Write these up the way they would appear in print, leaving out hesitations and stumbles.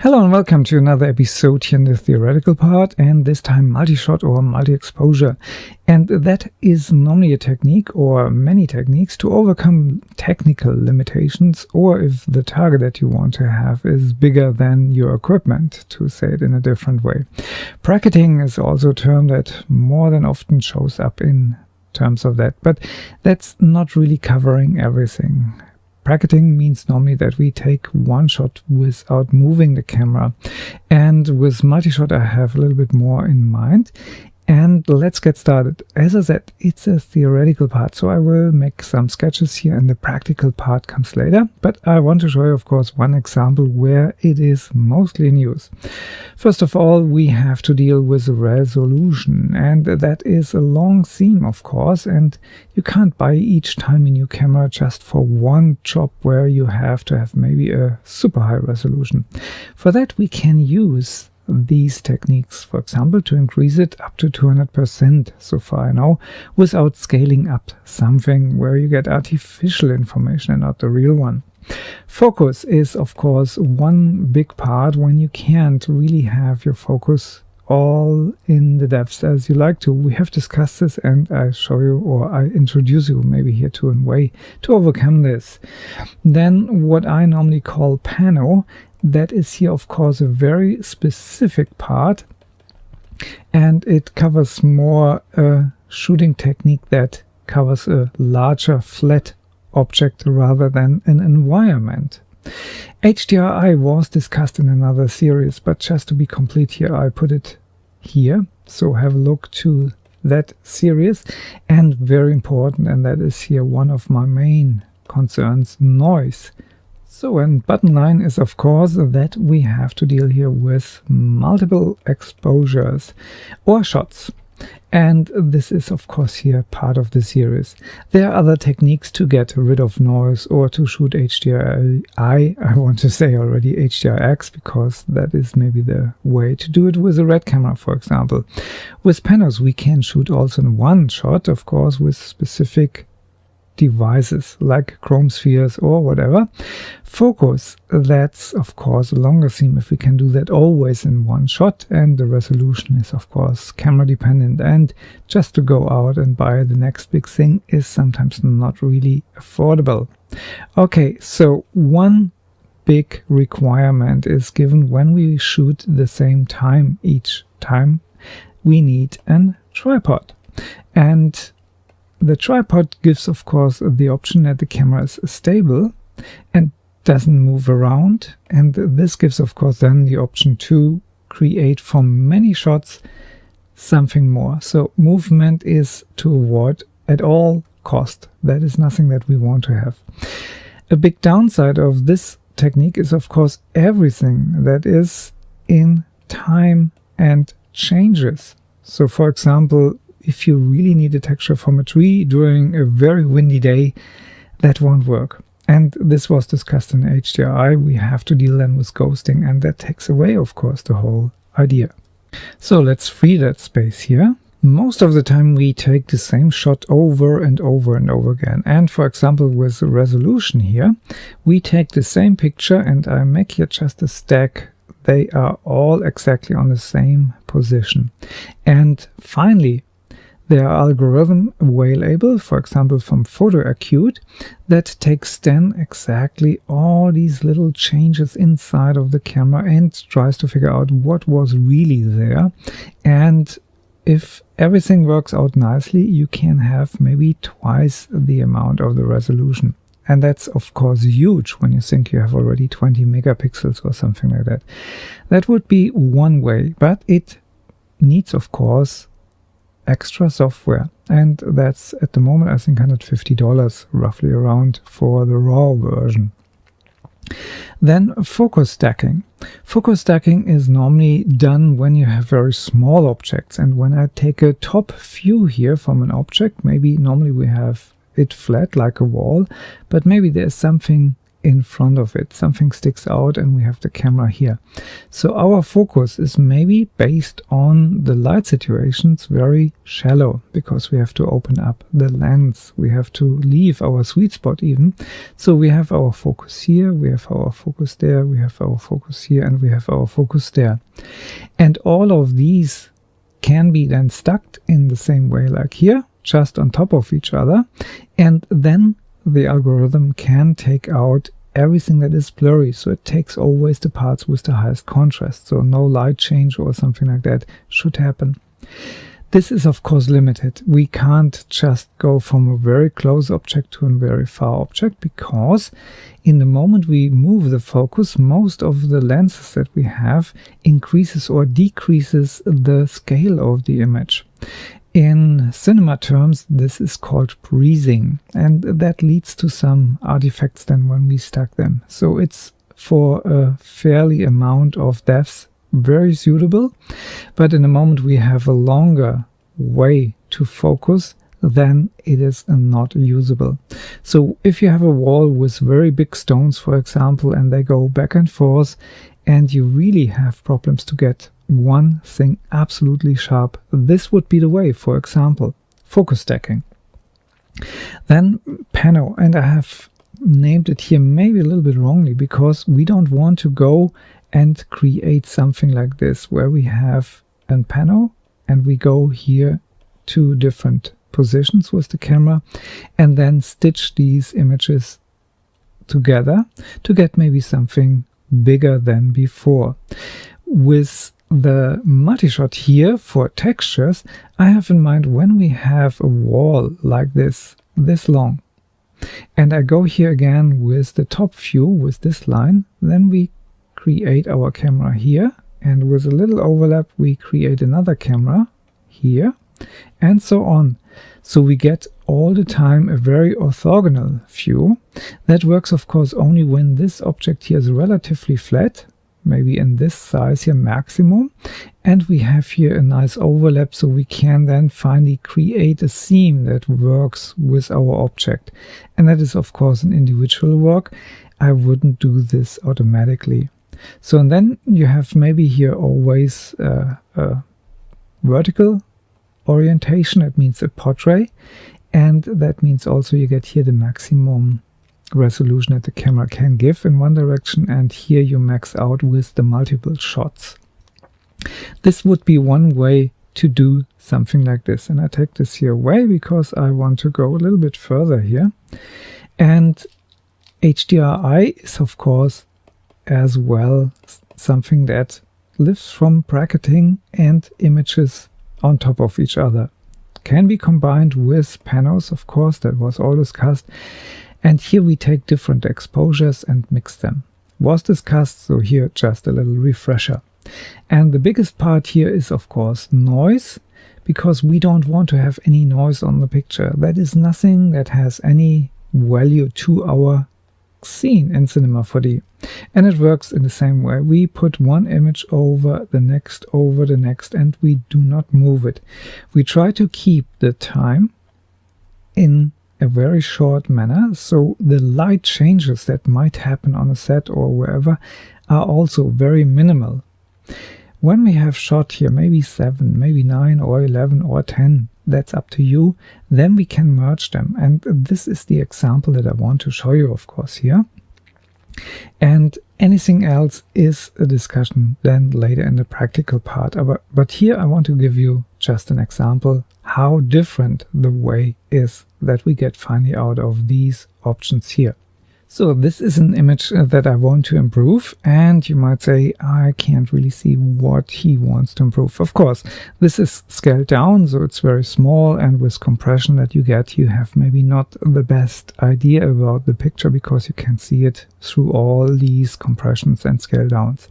Hello and welcome to another episode here in the theoretical part, and this time multi-shot or multi-exposure. And that is normally a technique or many techniques to overcome technical limitations, or if the target that you want to have is bigger than your equipment, to say it in a different way. Bracketing is also a term that more than often shows up in terms of that, but that's not really covering everything. Bracketing means normally that we take one shot without moving the camera, and with multi-shot I have a little bit more in mind. And let's get started. As I said, it's a theoretical part, so I will make some sketches here and the practical part comes later, but I want to show you, of course, one example where it is mostly in use. First of all, we have to deal with resolution, and that is a long theme, of course, and you can't buy each time a new camera just for one job where you have to have maybe a super high resolution. For that we can use these techniques, for example, to increase it up to 200% so far I know, without scaling up something where you get artificial information and not the real one. Focus is, of course, one big part when you can't really have your focus all in the depths as you like to. We have discussed this, and I show you, or I introduce you maybe here to a way to overcome this. Then what I normally call pano, that is here, of course, a very specific part, and it covers more a shooting technique that covers a larger flat object rather than an environment. HDRI was discussed in another series, but just to be complete here, I put it here, so have a look to that series. And very important, and that is here one of my main concerns, noise. So, and bottom line is, of course, that we have to deal here with multiple exposures or shots. And this is, of course, here part of the series. There are other techniques to get rid of noise or to shoot HDRI. I want to say already HDRX, because that is maybe the way to do it with a red camera, for example. With panos, we can shoot also in one shot, of course, with specific devices like chrome spheres or whatever. Focus, that's of course a longer theme if we can do that always in one shot, and the resolution is of course camera dependent, and just to go out and buy the next big thing is sometimes not really affordable. Okay, so one big requirement is given when we shoot the same time each time. We need a tripod, and the tripod gives, of course, the option that the camera is stable and doesn't move around, and this gives, of course, then the option to create from many shots something more. So movement is to avoid at all cost. That is nothing that we want to have. A big downside of this technique is, of course, everything that is in time and changes. So, for example, if you really need a texture from a tree during a very windy day, that won't work. And this was discussed in HDRI. We have to deal then with ghosting, and that takes away, of course, the whole idea. So let's free that space here. Most of the time we take the same shot over and over and over again. And for example, with the resolution here, we take the same picture, and I make here just a stack. They are all exactly on the same position. And finally, there are algorithms available, for example, from PhotoAcute, that takes then exactly all these little changes inside of the camera and tries to figure out what was really there. And if everything works out nicely, you can have maybe twice the amount of the resolution. And that's, of course, huge when you think you have already 20 megapixels or something like that. That would be one way, but it needs, of course, extra software, and that's at the moment I think $150 roughly around for the raw version. Then focus stacking. Focus stacking is normally done when you have very small objects, and when I take a top view here from an object, maybe normally we have it flat like a wall, but maybe there's something in front of it. Something sticks out and we have the camera here. So our focus is maybe based on the light situations very shallow, because we have to open up the lens. We have to leave our sweet spot even. So we have our focus here, we have our focus there, we have our focus here, and we have our focus there. And all of these can be then stuck in the same way like here, just on top of each other, and then the algorithm can take out everything that is blurry, so it takes always the parts with the highest contrast, so no light change or something like that should happen. This is of course limited. We can't just go from a very close object to a very far object, because in the moment we move the focus, most of the lenses that we have increases or decreases the scale of the image. In cinema terms, this is called breathing, and that leads to some artifacts then when we stack them. So it's for a fairly amount of depth very suitable, but in the moment we have a longer way to focus, then it is not usable. So if you have a wall with very big stones, for example, and they go back and forth, and you really have problems to get one thing absolutely sharp, this would be the way. For example, focus stacking. Then pano, and I have named it here maybe a little bit wrongly, because we don't want to go and create something like this where we have a pano and we go here to different positions with the camera and then stitch these images together to get maybe something bigger than before. With the multi-shot here for textures, I have in mind when we have a wall like this long, and I go here again with the top view with this line, then we create our camera here, and with a little overlap we create another camera here, and so on. So we get all the time a very orthogonal view. That works of course only when this object here is relatively flat, maybe in this size here maximum, and we have here a nice overlap, so we can then finally create a seam that works with our object. And that is of course an individual work. I wouldn't do this automatically. So and then you have maybe here always a vertical orientation, that means a portrait, and that means also you get here the maximum resolution that the camera can give in one direction, and here you max out with the multiple shots. This would be one way to do something like this, and I take this here away because I want to go a little bit further here. And HDRI is of course as well something that lives from bracketing and images on top of each other. Can be combined with panos, of course, that was all discussed. And here we take different exposures and mix them. Was discussed, so here just a little refresher. And the biggest part here is of course noise, because we don't want to have any noise on the picture. That is nothing that has any value to our scene in Cinema 4D. And it works in the same way. We put one image over the next, and we do not move it. We try to keep the time in a very short manner, so the light changes that might happen on a set or wherever are also very minimal. When we have shot here maybe 7, maybe 9 or 11 or 10, that's up to you, then we can merge them. And this is the example that I want to show you, of course, here. And anything else is a discussion then later in the practical part. But here I want to give you just an example how different the way is that we get finally out of these options here. So this is an image that I want to improve, and you might say I can't really see what he wants to improve. Of course, this is scaled down, so it's very small, and with compression that you get, you have maybe not the best idea about the picture because you can see it through all these compressions and scale downs.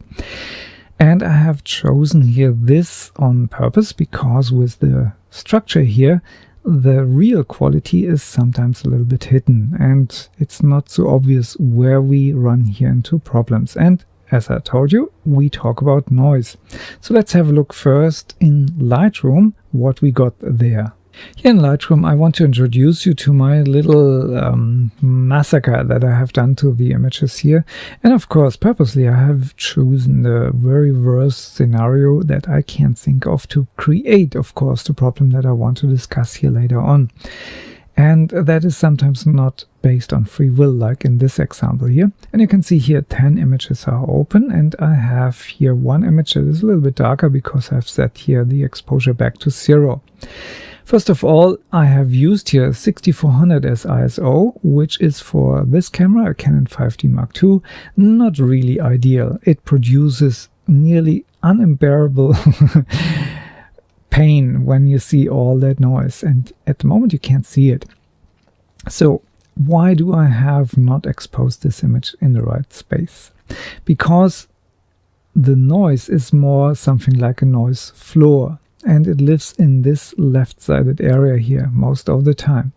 And I have chosen here this on purpose because with the structure here, the real quality is sometimes a little bit hidden, and it's not so obvious where we run here into problems. And as I told you, we talk about noise. So let's have a look first in Lightroom what we got there. Here in Lightroom, I want to introduce you to my little massacre that I have done to the images here. And of course, purposely, I have chosen the very worst scenario that I can think of to create, of course, the problem that I want to discuss here later on. And that is sometimes not based on free will, like in this example here. And you can see here 10 images are open, and I have here one image that is a little bit darker because I've set here the exposure back to 0. First of all, I have used here 6400 as ISO, which is for this camera, a Canon 5D Mark II, not really ideal. It produces nearly unbearable pain when you see all that noise, and at the moment you can't see it. So why do I have not exposed this image in the right space? Because the noise is more something like a noise floor, and it lives in this left-sided area here most of the time.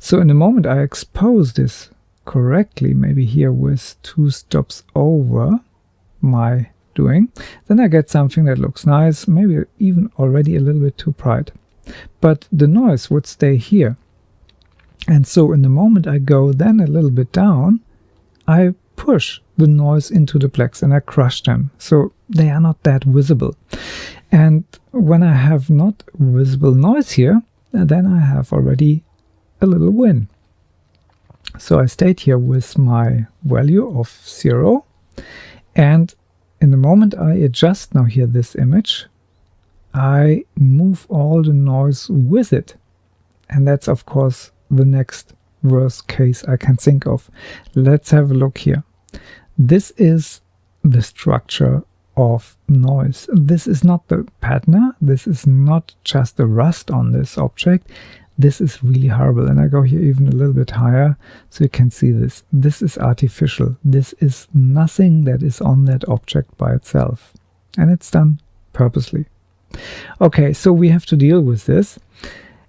So in the moment I expose this correctly, maybe here with 2 stops over my doing, then I get something that looks nice, maybe even already a little bit too bright. But the noise would stay here. And so in the moment I go then a little bit down, I push the noise into the blacks and I crush them. So they are not that visible. And when I have not visible noise here, then I have already a little win. So I stayed here with my value of 0, and in the moment I adjust now here this image, I move all the noise with it. And that's of course the next worst case I can think of. Let's have a look here. This is the structure of noise. This is not the patina. This is not just the rust on this object. This is really horrible. And I go here even a little bit higher so you can see this. This is artificial. This is nothing that is on that object by itself. And it's done purposely. Okay, so we have to deal with this.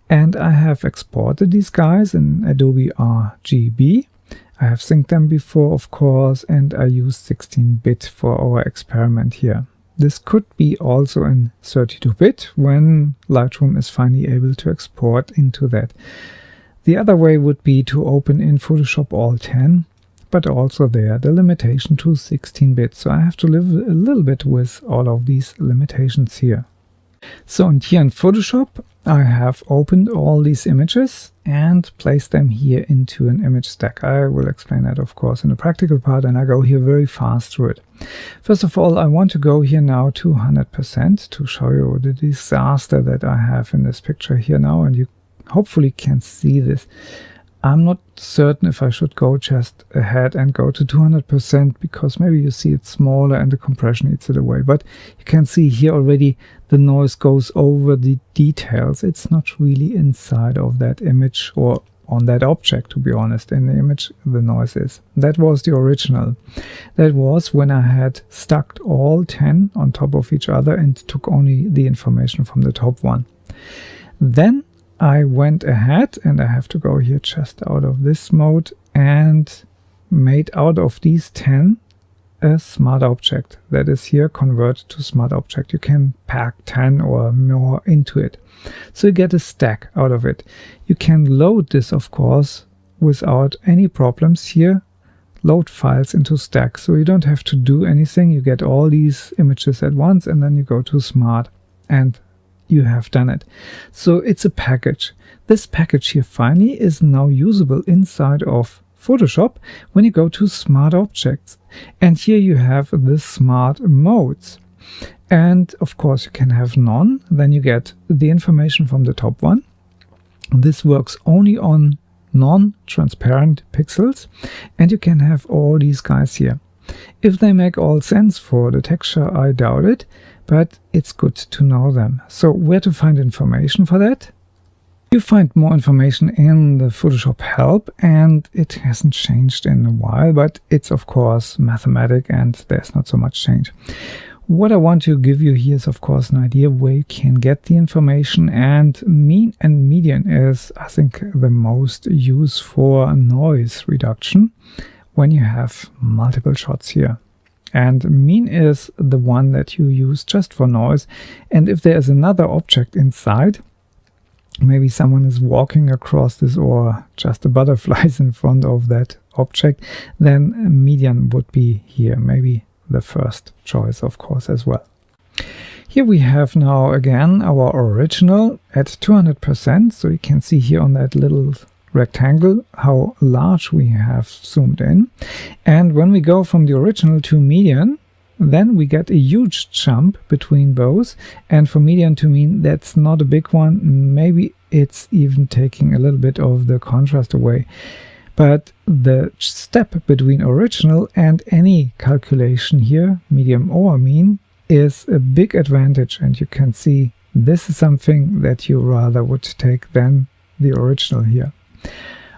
And I have exported these guys in Adobe RGB. I have synced them before, of course, and I used 16-bit for our experiment here. This could be also in 32-bit when Lightroom is finally able to export into that. The other way would be to open in Photoshop all 10, but also there the limitation to 16-bit. So I have to live a little bit with all of these limitations here. So and here in Photoshop, I have opened all these images and placed them here into an image stack. I will explain that, of course, in the practical part, and I go here very fast through it. First of all, I want to go here now to 100% to show you the disaster that I have in this picture here now, and you hopefully can see this. I'm not certain if I should go just ahead and go to 200% because maybe you see it smaller and the compression eats it away. But you can see here already the noise goes over the details. It's not really inside of that image or on that object, to be honest. In the image, the noise is. That was the original. That was when I had stacked all 10 on top of each other and took only the information from the top one. Then I went ahead, and I have to go here just out of this mode, and made out of these 10 a smart object. That is here convert to smart object. You can pack 10 or more into it. So you get a stack out of it. You can load this, of course, without any problems here. Load files into stack. So you don't have to do anything. You get all these images at once, and then you go to smart, and you have done it. So it's a package. This package here finally is now usable inside of Photoshop when you go to Smart Objects. And here you have the smart modes. And of course you can have none. Then you get the information from the top one. This works only on non-transparent pixels. And you can have all these guys here. If they make all sense for the texture, I doubt it, but it's good to know them. So where to find information for that? You find more information in the Photoshop help, and it hasn't changed in a while, but it's of course mathematic and there's not so much change. What I want to give you here is of course an idea where you can get the information, and mean and median is, I think, the most used for noise reduction when you have multiple shots here. And mean is the one that you use just for noise. And if there is another object inside, maybe someone is walking across this, or just a butterfly is in front of that object, then median would be here, maybe the first choice, of course, as well. Here we have now again our original at 200%, so you can see here on that little rectangle how large we have zoomed in. And when we go from the original to median, then we get a huge jump between both, and for median to mean, that's not a big one. Maybe it's even taking a little bit of the contrast away. But the step between original and any calculation here, medium or mean, is a big advantage, and you can see this is something that you rather would take than the original here.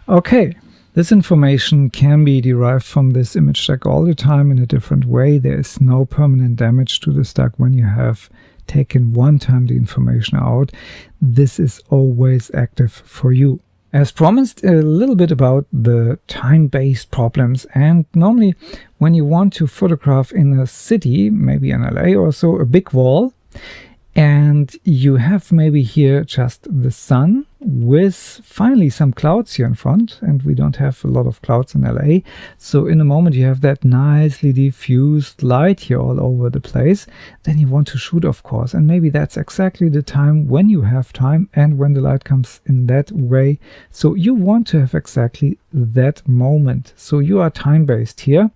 Okay. This information can be derived from this image stack all the time in a different way. There is no permanent damage to the stack when you have taken one time the information out. This is always active for you. As promised, a little bit about the time-based problems. And normally when you want to photograph in a city, maybe in LA or so, a big wall, and you have maybe here just the sun with finally some clouds here in front, and we don't have a lot of clouds in LA. So in a moment you have that nicely diffused light here all over the place. Then you want to shoot, of course, and maybe that's exactly the time when you have time and when the light comes in that way. So you want to have exactly that moment. So you are time-based here.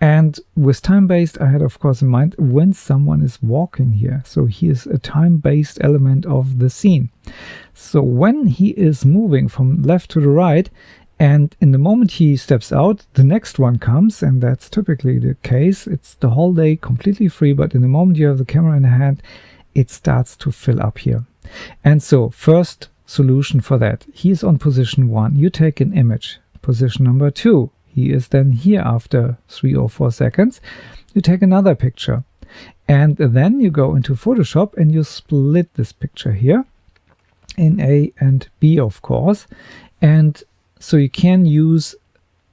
And with time-based, I had, of course, in mind when someone is walking here. So here's a time-based element of the scene. So when he is moving from left to the right, and in the moment he steps out, the next one comes, and that's typically the case. It's the whole day completely free, but in the moment you have the camera in the hand, it starts to fill up here. And so first solution for that, he's on position 1. You take an image. Position number 2. He is then here after 3 or 4 seconds. You take another picture, and then you go into Photoshop and you split this picture here in A and B, of course. And so you can use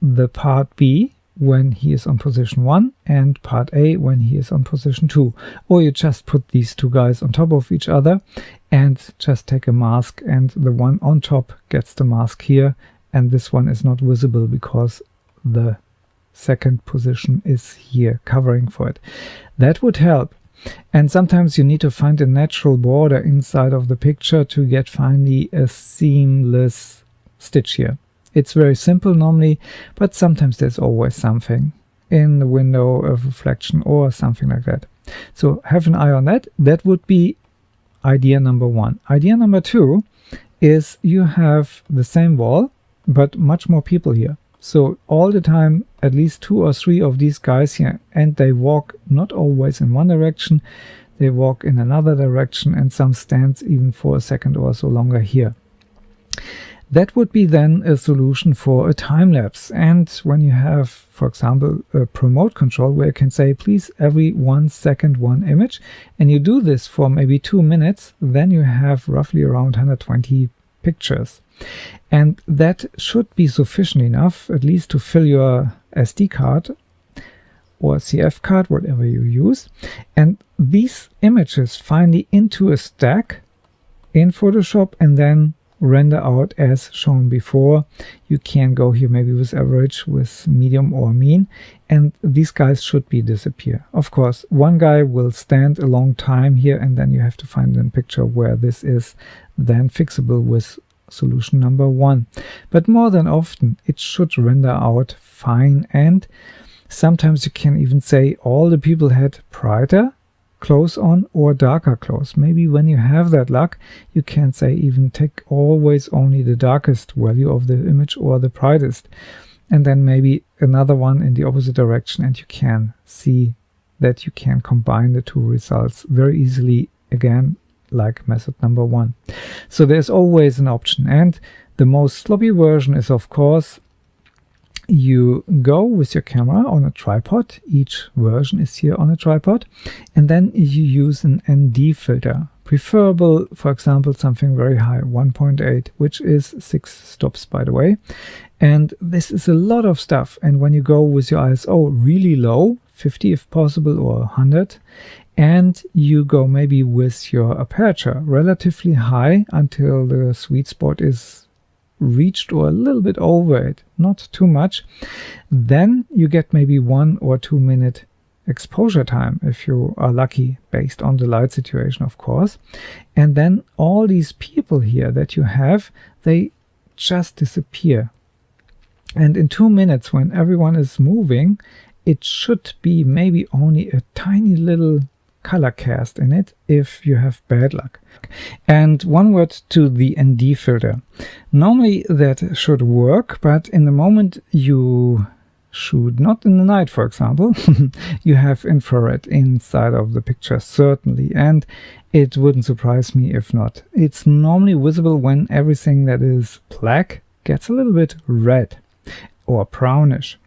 the part B when he is on position 1 and part A when he is on position 2. Or you just put these two guys on top of each other and just take a mask, and the one on top gets the mask here, and this one is not visible because the second position is here covering for it. That would help. And sometimes you need to find a natural border inside of the picture to get finally a seamless stitch here. It's very simple normally, but sometimes there's always something in the window of reflection or something like that. So have an eye on that. That would be idea number 1. Idea number 2 is you have the same wall, but much more people here. So all the time, at least 2 or 3 of these guys here, and they walk not always in one direction, they walk in another direction, and some stands even for a second or so longer here. That would be then a solution for a time lapse. And when you have, for example, a remote control where you can say, please, every 1 second, one image, and you do this for maybe 2 minutes, then you have roughly around 120 pictures. And that should be sufficient enough, at least to fill your SD card or CF card, whatever you use. And these images finally into a stack in Photoshop and then render out as shown before. You can go here maybe with average, with medium or mean, and these guys should be disappear. Of course, one guy will stand a long time here, and then you have to find a picture where this is then fixable with solution number 1. But more than often it should render out fine, and sometimes you can even say all the people had brighter clothes on or darker clothes. Maybe when you have that luck, you can say even take always only the darkest value of the image or the brightest, and then maybe another one in the opposite direction, and you can see that you can combine the two results very easily, again like method number 1. So there's always an option, and the most sloppy version is, of course, you go with your camera on a tripod. Each version is here on a tripod, and then you use an ND filter, preferable, for example, something very high, 1.8, which is 6 stops, by the way. And this is a lot of stuff. And when you go with your ISO really low, 50 if possible, or 100, and you go maybe with your aperture relatively high until the sweet spot is reached or a little bit over it, not too much, then you get maybe 1 or 2 minute exposure time if you are lucky, based on the light situation, of course. And then all these people here that you have, they just disappear. And in 2 minutes, when everyone is moving, it should be maybe only a tiny little color cast in it if you have bad luck. And one word to the ND filter. Normally that should work, but in the moment you shoot, not in the night for example, you have infrared inside of the picture, certainly, and it wouldn't surprise me if not. It's normally visible when everything that is black gets a little bit red or brownish.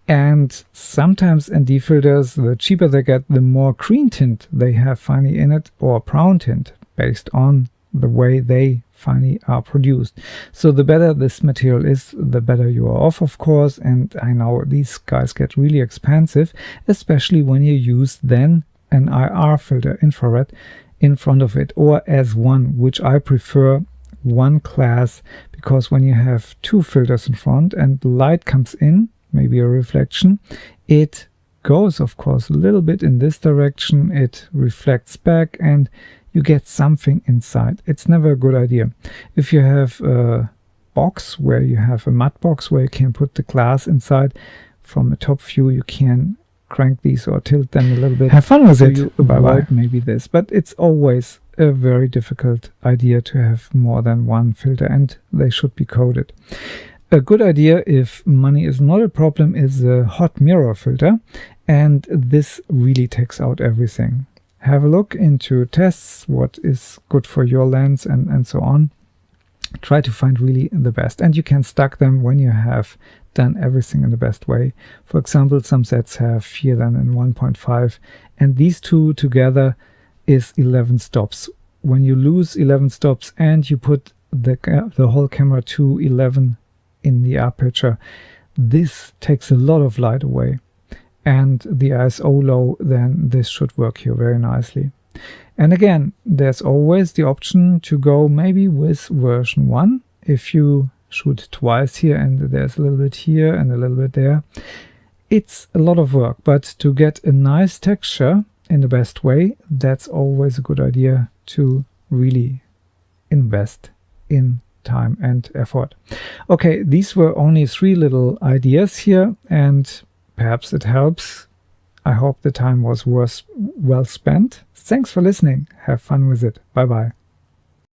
And sometimes ND filters, the cheaper they get, the more green tint they have finally in it, or brown tint, based on the way they finally are produced. So the better this material is, the better you are off, of course. And I know these guys get really expensive, especially when you use then an IR filter, infrared, in front of it, or as one, which I prefer one class, because when you have 2 filters in front and the light comes in, maybe a reflection, it goes, of course, a little bit in this direction, it reflects back, and you get something inside. It's never a good idea. If you have a box where you have a matte box where you can put the glass inside, from a top view you can crank these or tilt them a little bit. Have fun with it. Bye-bye. Maybe this, but it's always a very difficult idea to have more than one filter, and they should be coded. A good idea, if money is not a problem, is a hot mirror filter, and this really takes out everything. Have a look into tests, what is good for your lens, and so on. Try to find really the best, and you can stack them when you have done everything in the best way. For example, some sets have here then in 1.5, and these two together is 11 stops. When you lose 11 stops and you put the whole camera to 11 in the aperture, this takes a lot of light away, and the ISO low, then this should work here very nicely. And again, there's always the option to go maybe with version 1 if you shoot twice here and there's a little bit here and a little bit there. It's a lot of work, but to get a nice texture in the best way, that's always a good idea to really invest in time and effort. Okay, these were only 3 little ideas here, and perhaps it helps. I hope the time was well spent. Thanks for listening. Have fun with it. Bye bye.